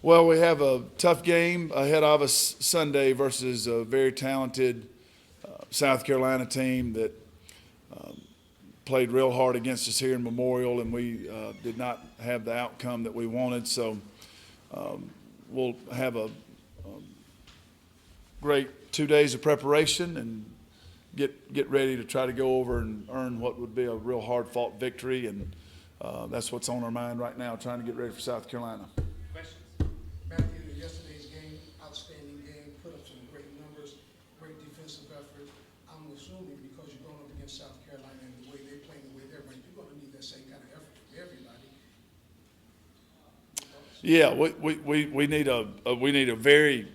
Well, we have a tough game ahead of us Sunday versus a very talented South Carolina team that played real hard against us here in Memorial, and we did not have the outcome that we wanted. So we'll have a great 2 days of preparation and get ready to try to go over and earn what would be a real hard-fought victory. And that's what's on our mind right now, trying to get ready for South Carolina. Questions? Matthew, in yesterday's game, outstanding game, put up some great numbers, great defensive effort. I'm assuming because you're going up against South Carolina and the way they're playing, the way they're playing, you're going to need that same kind of effort from everybody. Yeah, we need a very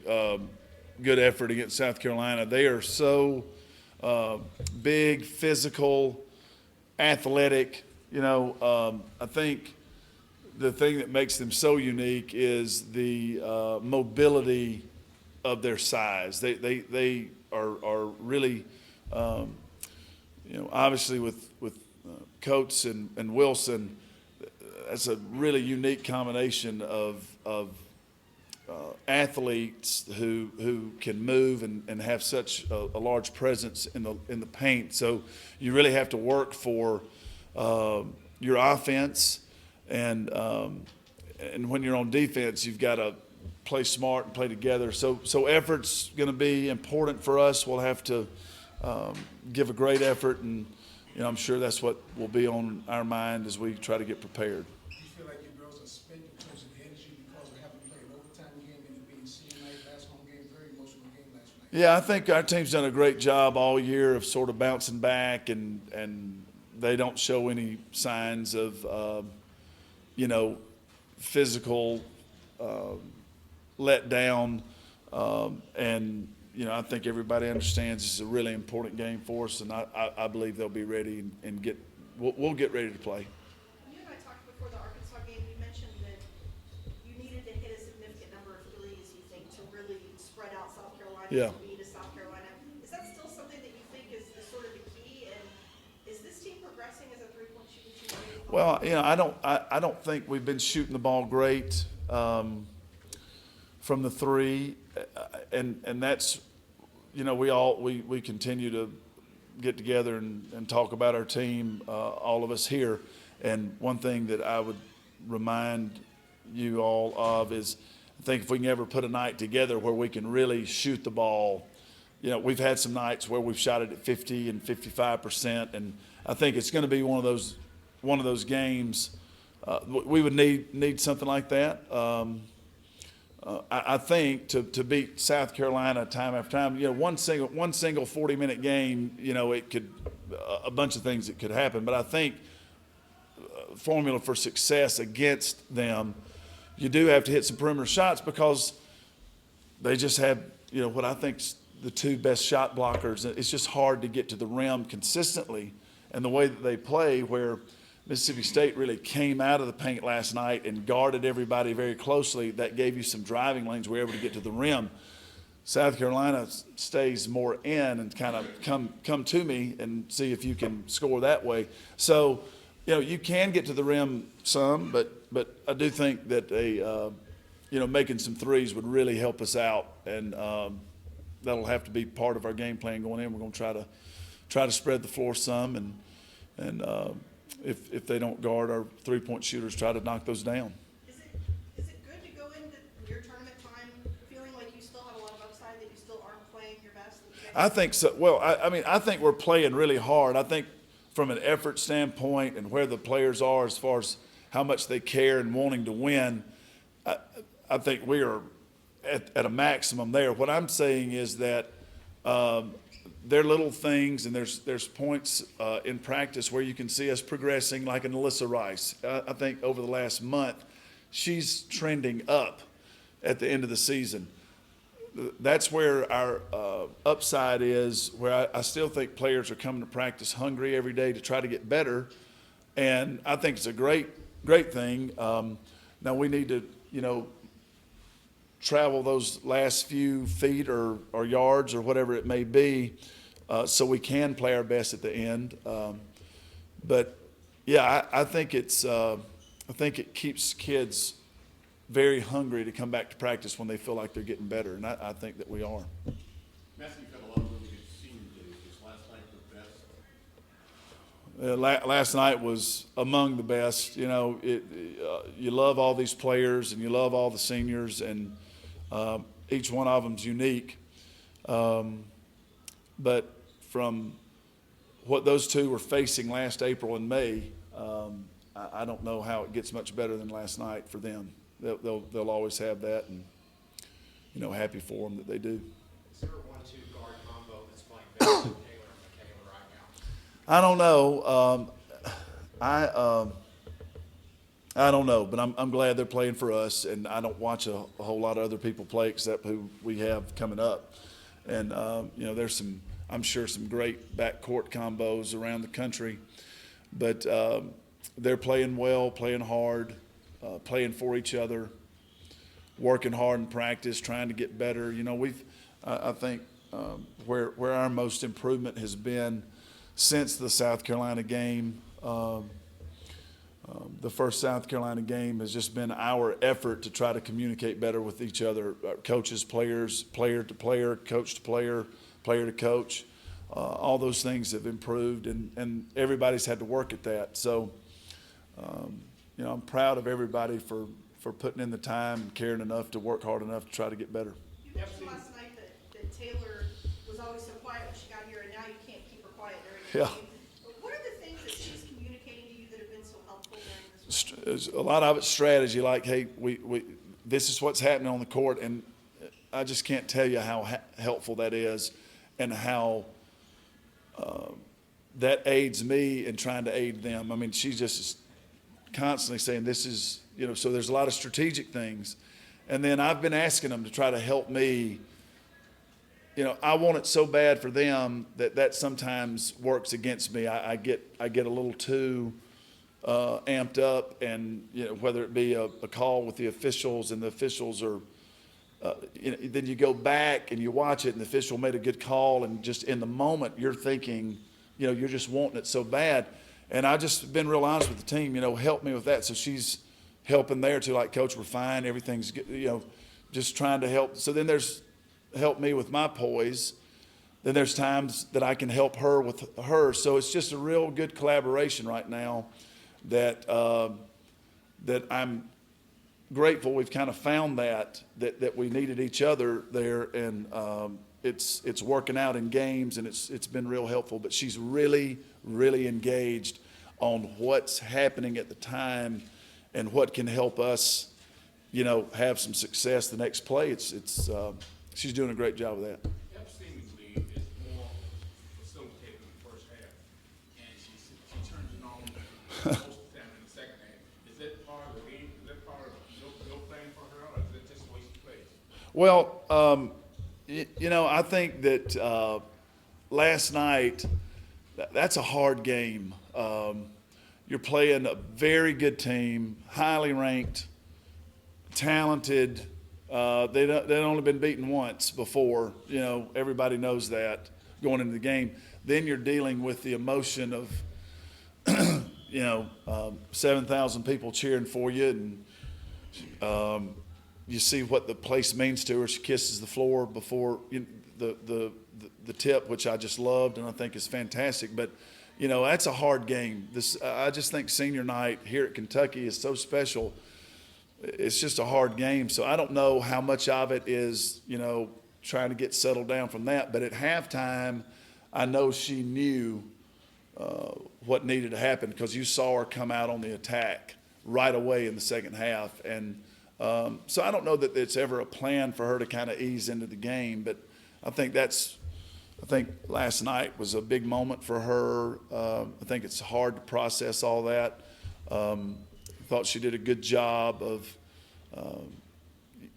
good effort against South Carolina. They are so big, physical, athletic. I think the thing that makes them so unique is the mobility of their size. They are really, obviously with Coates and Wilson, that's a really unique combination of athletes who can move and have such a large presence in the paint. So you really have to work for your offense, and when you're on defense, you've got to play smart and play together. So effort's going to be important for us. We'll have to give a great effort, and I'm sure that's what will be on our mind as we try to get prepared. Do you feel like your girls are spent in terms of energy because they haven't played an overtime game and it being senior night, last home game, very emotional game last night? Yeah, I think our team's done a great job all year of sort of bouncing back, and they don't show any signs of, physical letdown. And I think everybody understands this is a really important game for us, and I believe they'll be ready and we'll get ready to play. You and I talked before the Arkansas game. You mentioned that you needed to hit a significant number of threes, you think, to really spread out South Carolina, Yeah. to beat South Carolina. Is that still something that you think is sort of the key? And is this team progressing as a three-point shooting team? Well, I don't think we've been shooting the ball great from the three, and that's we continue to get together and talk about our team, all of us here. And one thing that I would remind you all of is, I think if we can ever put a night together where we can really shoot the ball, we've had some nights where we've shot it at 50 and 55%, and I think it's going to be one of those games. We would need something like that. I think to beat South Carolina time after time, one single 40-minute game, it could a bunch of things that could happen. But I think formula for success against them, you do have to hit some perimeter shots because they just have what I think's the two best shot blockers. It's just hard to get to the rim consistently, and the way that they play, where Mississippi State really came out of the paint last night and guarded everybody very closely. That gave you some driving lanes. We were able to get to the rim. South Carolina stays more in and kind of come to me and see if you can score that way. So, you can get to the rim some, but I do think that making some threes would really help us out, and that'll have to be part of our game plan going in. We're going to try to spread the floor some, and if they don't guard our three-point shooters, try to knock those down. Is it good to go into your tournament time feeling like you still have a lot of upside, that you still aren't playing your best? I think so. Well, I think we're playing really hard. I think from an effort standpoint and where the players are as far as how much they care and wanting to win, I think we are at a maximum there. What I'm saying is that there are little things, and there's points in practice where you can see us progressing, like an Alyssa Rice. I think over the last month, she's trending up at the end of the season. That's where our upside is, where I still think players are coming to practice hungry every day to try to get better, and I think it's a great thing. Now we need to, travel those last few feet or yards or whatever it may be, so we can play our best at the end. But yeah, I think it keeps kids very hungry to come back to practice when they feel like they're getting better, and I think that we are. Matthew, you've had a lot of really good senior days. Was last night the best? Last night was among the best. You know, you love all these players and you love all the seniors, and each one of them's unique. But from what those two were facing last April and May, I don't know how it gets much better than last night for them. They'll always have that, and you know, happy for them that they do. Is there a 1-2 guard combo that's playing better than Taylor and Michaela right now? I don't know. I don't know, but I'm glad they're playing for us, and I don't watch a whole lot of other people play except who we have coming up. And you know, there's I'm sure some great backcourt combos around the country, but they're playing well, playing hard, playing for each other, working hard in practice, trying to get better. You know, I think where our most improvement has been since the South Carolina game. The first South Carolina game has just been our effort to try to communicate better with each other, coaches, players, player to player, coach to player, player to coach. All those things have improved, and everybody's had to work at that. So, you know, I'm proud of everybody for putting in the time and caring enough to work hard enough to try to get better. You mentioned last night that Taylor was always so quiet when she got here, and now you can't keep her quiet during the Yeah. game. What are the things that she's communicating to you that have been so helpful during this week? A lot of it's strategy, like, hey, we this is what's happening on the court, and I just can't tell you how helpful that is, and how that aids me in trying to aid them. I mean, she just is constantly saying this is, you know, so there's a lot of strategic things. And then I've been asking them to try to help me. You know, I want it so bad for them that sometimes works against me. I get a little too amped up, and you know, whether it be a call with the officials, and the officials are, you know, then you go back and you watch it, and the official made a good call, and just in the moment you're thinking, you know, you're just wanting it so bad. And I just been real honest with the team, you know, help me with that. So she's helping there too, like, Coach, we're fine, everything's good, you know, just trying to help. So then there's help me with my poise. Then there's times that I can help her with her. So it's just a real good collaboration right now that that I'm grateful we've kind of found that we needed each other there, and it's working out in games, and it's been real helpful. But she's really engaged on what's happening at the time and what can help us, you know, have some success the next play. She's doing a great job of that. Pep seemingly is more facilitated in the first half, and she turns it on most of the time in the second half. Is that part of the game? Is that part of your playing for her, or is that just the way she plays? Well, you know, I think that last night, that's a hard game. You're playing a very good team, highly ranked, talented. They'd only been beaten once before. You know, everybody knows that going into the game. Then you're dealing with the emotion of, you know, 7,000 people cheering for you, and you see what the place means to her. She kisses the floor before the tip, which I just loved and I think is fantastic. But you know, that's a hard game. I just think senior night here at Kentucky is so special. It's just a hard game. So I don't know how much of it is, you know, trying to get settled down from that. But at halftime, I know she knew what needed to happen, because you saw her come out on the attack right away in the second half. And so I don't know that it's ever a plan for her to kind of ease into the game, but I think last night was a big moment for her. I think it's hard to process all that. Thought she did a good job of,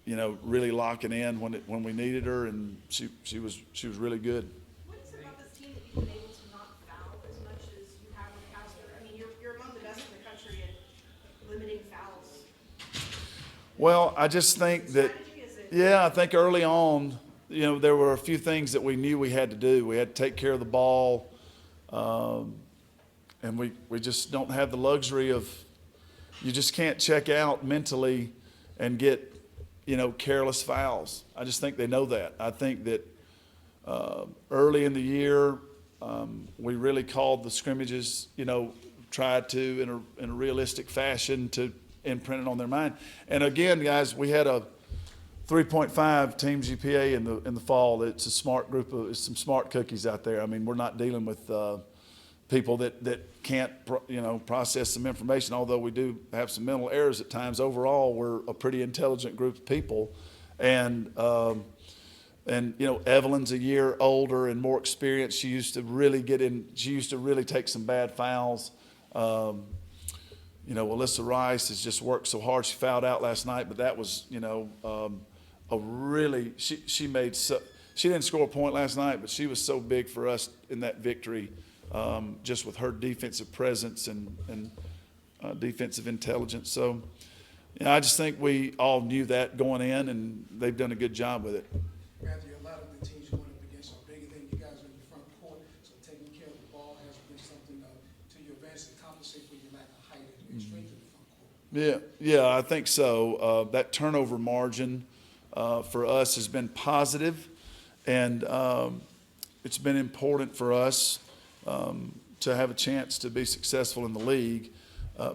you know, really locking in when we needed her, and she was really good. What is it about this team that you've been able to not foul as much as you have in the past? I mean, you're among the best in the country at limiting fouls. Well, I just think that, Strategy, is it? yeah, I think early on, you know, there were a few things that we knew we had to do. We had to take care of the ball, and we just don't have the luxury of, you just can't check out mentally and get, careless fouls. I just think they know that. I think that early in the year, we really called the scrimmages, tried to, in a realistic fashion, to imprint it on their mind. And again, guys, we had a 3.5 team GPA in the fall. It's a smart group of, it's some smart cookies out there. I mean, we're not dealing with people that can't, process some information, although we do have some mental errors at times. Overall, we're a pretty intelligent group of people. And Evelyn's a year older and more experienced. She used to really take some bad fouls. Alyssa Rice has just worked so hard. She fouled out last night, but that was, she didn't score a point last night, but she was so big for us in that victory, just with her defensive presence and defensive intelligence. So, I just think we all knew that going in, and they've done a good job with it. Matthew, a lot of the teams going up against are bigger than you guys in the front court, so taking care of the ball has been something to your advantage to compensate for your lack of height and strength in the front court. Yeah, I think so. That turnover margin for us has been positive, and it's been important for us to have a chance to be successful in the league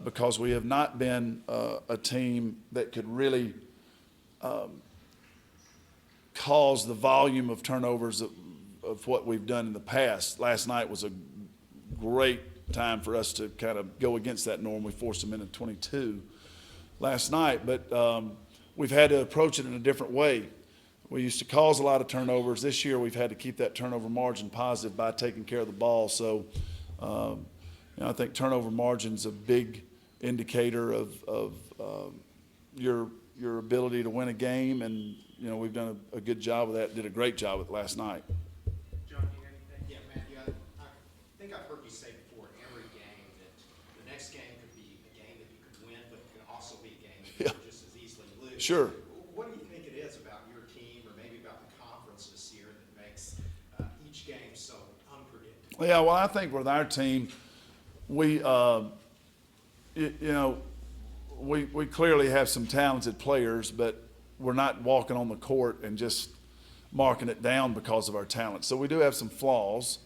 because we have not been a team that could really cause the volume of turnovers of what we've done in the past. Last night was a great time for us to kind of go against that norm. We forced them into 22 last night, but we've had to approach it in a different way. We used to cause a lot of turnovers. This year we've had to keep that turnover margin positive by taking care of the ball. So I think turnover margin's a big indicator of your ability to win a game, and we've done a good job with that. Did a great job with it last night. John, do you have anything? Yeah, Matthew, I think I've heard you say before in every game that the next game could be a game that you could win, but it could also be a game that you could just as easily lose. Sure. What do you think it is about your team, or maybe about the conference this year, that makes each game so unpredictable? Yeah, well, I think with our team, we clearly have some talented players, but we're not walking on the court and just marking it down because of our talent. So we do have some flaws,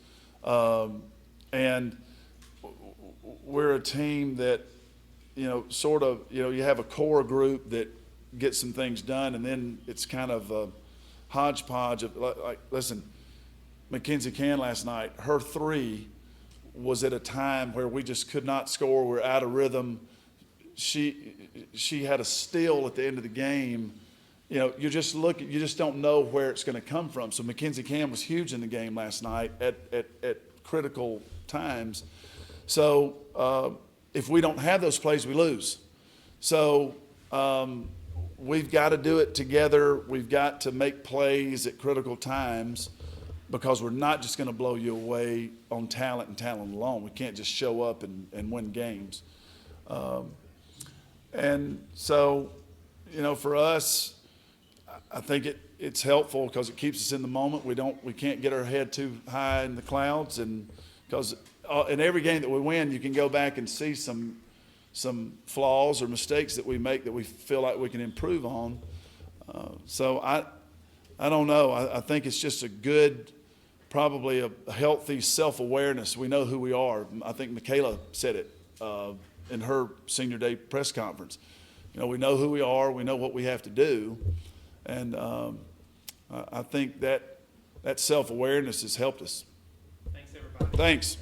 and we're a team that, you have a core group that gets some things done, and then it's kind of a hodgepodge of, listen, Mackenzie Can last night, her three was at a time where we just could not score. We're out of rhythm. She had a steal at the end of the game. You just don't know where it's going to come from. So Mackenzie Can was huge in the game last night at critical times. So if we don't have those plays, we lose. So we've got to do it together. We've got to make plays at critical times, because we're not just going to blow you away on talent and talent alone. We can't just show up and win games. And so, for us, I think it's helpful because it keeps us in the moment. We can't get our head too high in the clouds, and because in every game that we win, you can go back and see some flaws or mistakes that we make that we feel like we can improve on. So I don't know. I think it's just probably a healthy self-awareness. We know who we are. I think Michaela said it in her senior day press conference. We know who we are. We know what we have to do. And I think that self-awareness has helped us. Thanks, everybody. Thanks.